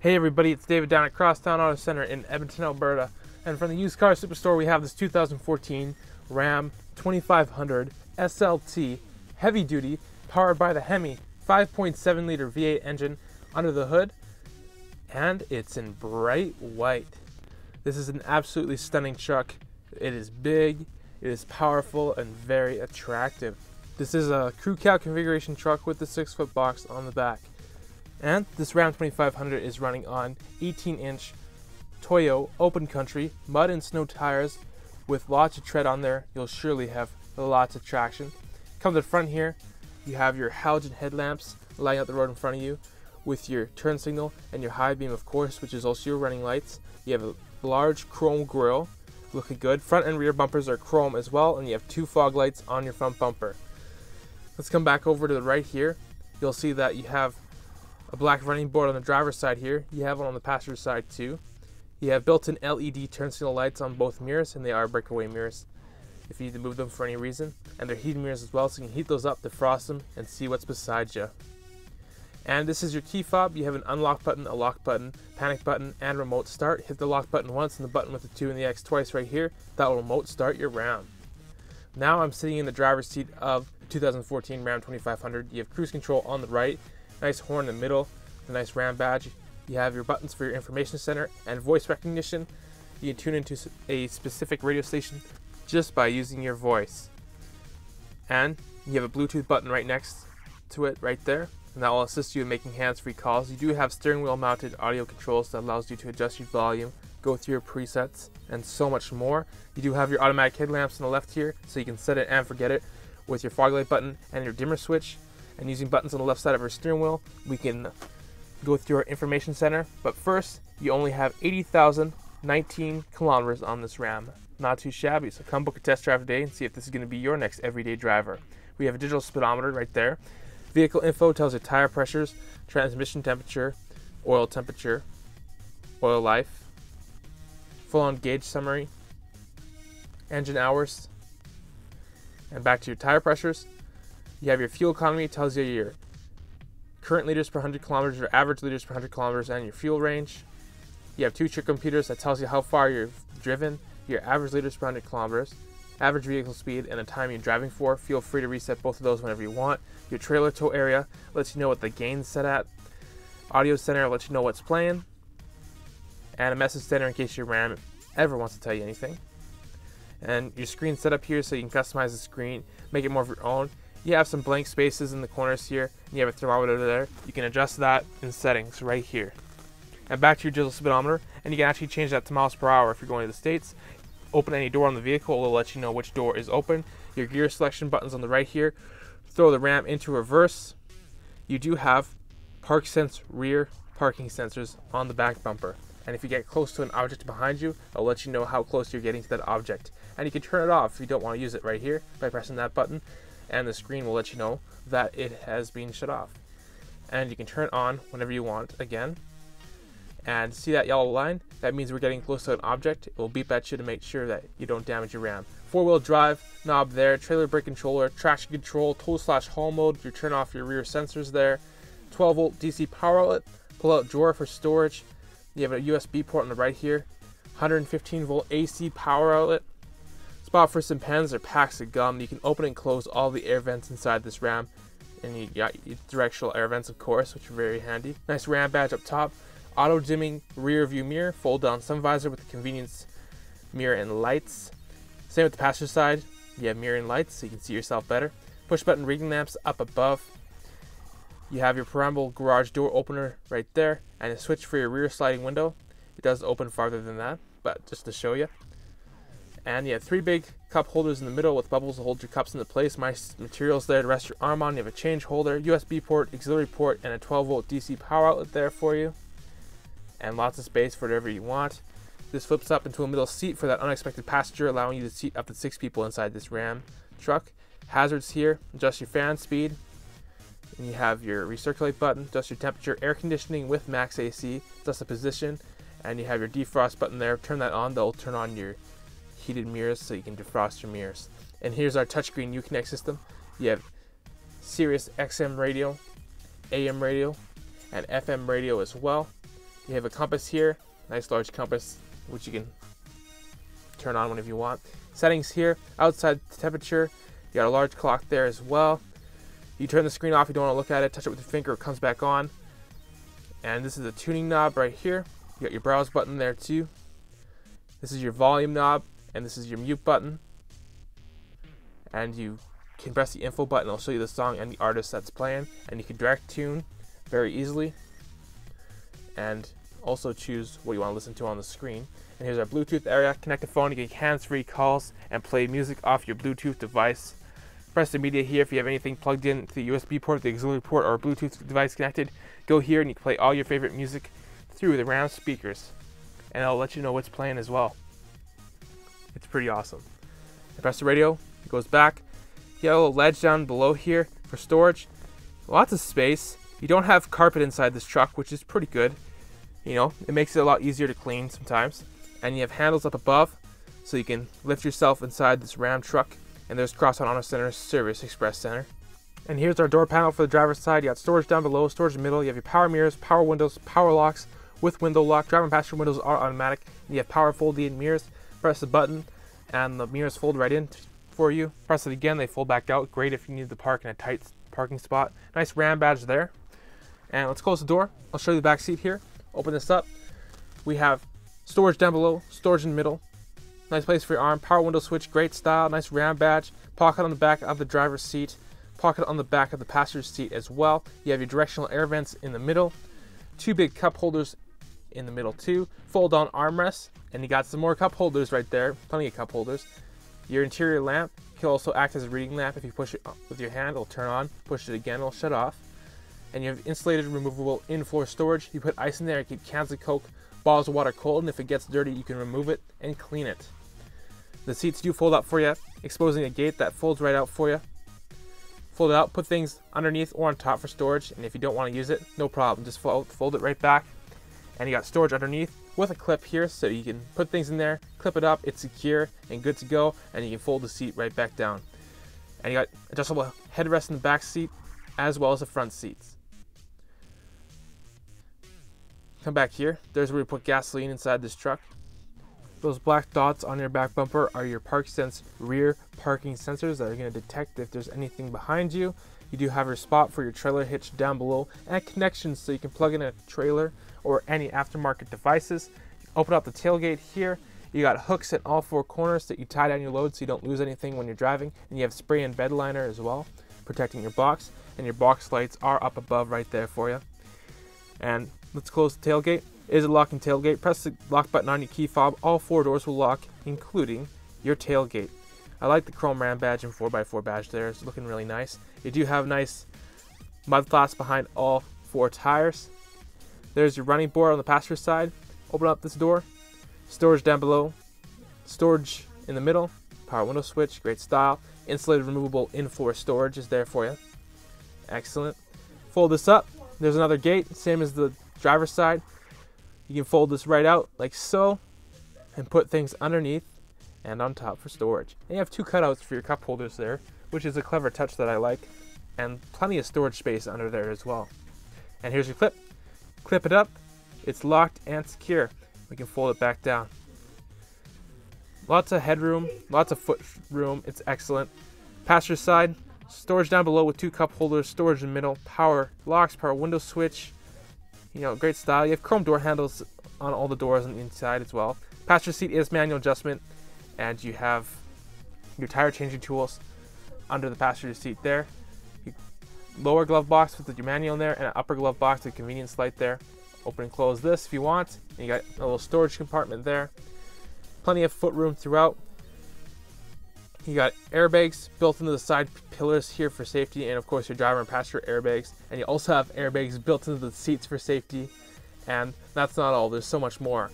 Hey everybody, it's David down at Crosstown Auto Center in Edmonton, Alberta. And from the used car superstore, we have this 2014 Ram 2500 SLT Heavy Duty powered by the Hemi 5.7 liter V8 engine under the hood. And it's in bright white. This is an absolutely stunning truck. It is big, it is powerful, and very attractive. This is a crew cab configuration truck with the 6-foot box on the back. And this Ram 2500 is running on 18-inch Toyo open country mud and snow tires with lots of tread on there. You'll surely have lots of traction. Come to the front here, you have your halogen headlamps lighting up the road in front of you with your turn signal and your high beam, of course, which is also your running lights. You have a large chrome grille, looking good. Front and rear bumpers are chrome as well, and you have 2 fog lights on your front bumper. Let's come back over to the right here. You'll see that you have a black running board on the driver's side here. You have one on the passenger side too. You have built-in LED turn signal lights on both mirrors, and they are breakaway mirrors if you need to move them for any reason. And they're heated mirrors as well, so you can heat those up, defrost them, and see what's beside you. And this is your key fob. You have an unlock button, a lock button, panic button, and remote start. Hit the lock button once and the button with the 2 and the X twice right here. That will remote start your Ram. Now I'm sitting in the driver's seat of the 2014 Ram 2500. You have cruise control on the right, nice horn in the middle, a nice Ram badge. You have your buttons for your information center and voice recognition. You can tune into a specific radio station just by using your voice. And you have a Bluetooth button right next to it right there, and that will assist you in making hands-free calls. You do have steering wheel mounted audio controls that allows you to adjust your volume, go through your presets, and so much more. You do have your automatic headlamps on the left here, so you can set it and forget it with your fog light button and your dimmer switch. And using buttons on the left side of our steering wheel, we can go through our information center. But first, you only have 80,019 kilometers on this Ram. Not too shabby, so come book a test drive today and see if this is going to be your next everyday driver. We have a digital speedometer right there. Vehicle info tells you tire pressures, transmission temperature, oil life, full-on gauge summary, engine hours, and back to your tire pressures. You have your fuel economy, tells you your current liters per 100 kilometers, your average liters per 100 kilometers, and your fuel range. You have 2 trip computers that tells you how far you've driven, your average liters per 100 kilometers, average vehicle speed, and the time you're driving for. Feel free to reset both of those whenever you want. Your trailer tow area lets you know what the gain's set at. Audio center lets you know what's playing. And a message center in case your Ram ever wants to tell you anything. And your screen setup here so you can customize the screen, make it more of your own. You have some blank spaces in the corners here, and you have a thermometer there. You can adjust that in settings right here. And back to your digital speedometer, and you can actually change that to miles per hour if you're going to the States. Open any door on the vehicle, it will let you know which door is open. Your gear selection buttons on the right here. Throw the Ram into reverse. You do have ParkSense Rear parking sensors on the back bumper. And if you get close to an object behind you, it'll let you know how close you're getting to that object. And you can turn it off if you don't want to use it right here by pressing that button. And the screen will let you know that it has been shut off. And you can turn it on whenever you want again. And see that yellow line? That means we're getting close to an object. It will beep at you to make sure that you don't damage your Ram. 4-wheel drive knob there, trailer brake controller, traction control, tow/haul mode. You turn off your rear sensors there. 12-volt DC power outlet, pull-out drawer for storage. You have a USB port on the right here. 115-volt AC power outlet. Spot for some pens or packs of gum. You can open and close all the air vents inside this Ram. And you got your directional air vents, of course, which are very handy. Nice Ram badge up top. Auto dimming rear view mirror. Fold down sun visor with the convenience mirror and lights. Same with the passenger side. You have mirror and lights so you can see yourself better. Push button reading lamps up above. You have your programmable garage door opener right there. And a switch for your rear sliding window. It does open farther than that, but just to show you. And you have 3 big cup holders in the middle with bubbles to hold your cups into place. Nice materials there to rest your arm on. You have a change holder, USB port, auxiliary port, and a 12-volt DC power outlet there for you. And lots of space for whatever you want. This flips up into a middle seat for that unexpected passenger, allowing you to seat up to 6 people inside this Ram truck. Hazards here, adjust your fan speed. And you have your recirculate button, adjust your temperature, air conditioning with max AC, adjust the position. And you have your defrost button there. Turn that on, that'll turn on your heated mirrors so you can defrost your mirrors. And here's our touchscreen Uconnect system. You have SiriusXM radio, AM radio, and FM radio as well. You have a compass here, nice large compass, which you can turn on whenever you want. Settings here, outside temperature. You got a large clock there as well. You turn the screen off, you don't want to look at it, touch it with your finger, it comes back on. And this is a tuning knob right here. You got your browse button there too. This is your volume knob, and this is your mute button. And you can press the info button, it'll show you the song and the artist that's playing, and you can direct tune very easily. And also choose what you want to listen to on the screen. And here's our Bluetooth area. Connect a phone, you get hands-free calls and play music off your Bluetooth device. Press the media here if you have anything plugged in to the USB port, the auxiliary port, or a Bluetooth device connected. Go here and you can play all your favorite music through the round speakers. And it'll let you know what's playing as well. It's pretty awesome. I press the radio, it goes back. You have a little ledge down below here for storage. Lots of space. You don't have carpet inside this truck, which is pretty good. You know, it makes it a lot easier to clean sometimes. And you have handles up above, so you can lift yourself inside this Ram truck. And there's Crosstown Auto Center, Service Express Center. And here's our door panel for the driver's side. You got storage down below, storage in the middle. You have your power mirrors, power windows, power locks with window lock. Driver and passenger windows are automatic. And you have power fold-in mirrors. Press the button, and the mirrors fold right in for you. Press it again, they fold back out. Great if you need to park in a tight parking spot. Nice Ram badge there. And let's close the door. I'll show you the back seat here. Open this up. We have storage down below, storage in the middle. Nice place for your arm. Power window switch, great style. Nice Ram badge. Pocket on the back of the driver's seat. Pocket on the back of the passenger seat as well. You have your directional air vents in the middle. Two big cup holders in the middle too. Fold down armrests. And you got some more cup holders right there. Plenty of cup holders. Your interior lamp can also act as a reading lamp. If you push it with your hand, it'll turn on. Push it again, it'll shut off. And you have insulated removable in-floor storage. You put ice in there and keep cans of Coke, bottles of water cold, and if it gets dirty, you can remove it and clean it. The seats do fold out for you, exposing a gate that folds right out for you. Fold it out, put things underneath or on top for storage, and if you don't want to use it, no problem, just fold it right back. And you got storage underneath with a clip here, so you can put things in there, clip it up, it's secure and good to go, and you can fold the seat right back down. And you got adjustable headrest in the back seat, as well as the front seats. Come back here, there's where we put gasoline inside this truck. Those black dots on your back bumper are your ParkSense rear parking sensors that are going to detect if there's anything behind you. You do have your spot for your trailer hitch down below and connections so you can plug in a trailer or any aftermarket devices. Open up the tailgate here. You got hooks at all four corners that you tie down your load so you don't lose anything when you're driving. And you have spray and bed liner as well, protecting your box. And your box lights are up above right there for you. And let's close the tailgate. It is a locking tailgate. Press the lock button on your key fob. All four doors will lock, including your tailgate. I like the chrome Ram badge and 4x4 badge there. It's looking really nice. You do have nice mud flaps behind all four tires. There's your running board on the passenger side. Open up this door. Storage down below. Storage in the middle. Power window switch. Great style. Insulated removable in-floor storage is there for you. Excellent. Fold this up. There's another gate, same as the driver's side. You can fold this right out like so and put things underneath and on top for storage. And you have two cutouts for your cup holders there, which is a clever touch that I like, and plenty of storage space under there as well. And here's your clip. Clip it up. It's locked and secure. We can fold it back down. Lots of headroom, lots of foot room. It's excellent. Passenger side, storage down below with two cup holders, storage in the middle, power locks, power window switch. You know, great style. You have chrome door handles on all the doors on the inside as well. Passenger seat is manual adjustment, and you have your tire changing tools under the passenger seat there. Lower glove box with your manual in there, and an upper glove box with a convenience light there. Open and close this if you want. And you got a little storage compartment there. Plenty of foot room throughout. You got airbags built into the side pillars here for safety, and of course your driver and passenger airbags. And you also have airbags built into the seats for safety. And that's not all, there's so much more.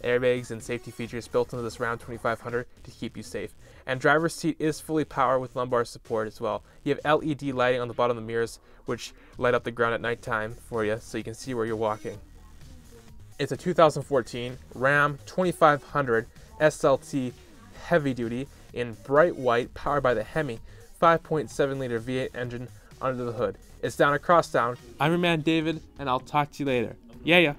Airbags and safety features built into this Ram 2500 to keep you safe. And driver's seat is fully powered with lumbar support as well. You have LED lighting on the bottom of the mirrors, which light up the ground at nighttime for you so you can see where you're walking. It's a 2014 Ram 2500 SLT Heavy Duty in bright white, powered by the Hemi 5.7 liter V8 engine under the hood. It's down at Crosstown. I'm your man David, and I'll talk to you later. Yeah.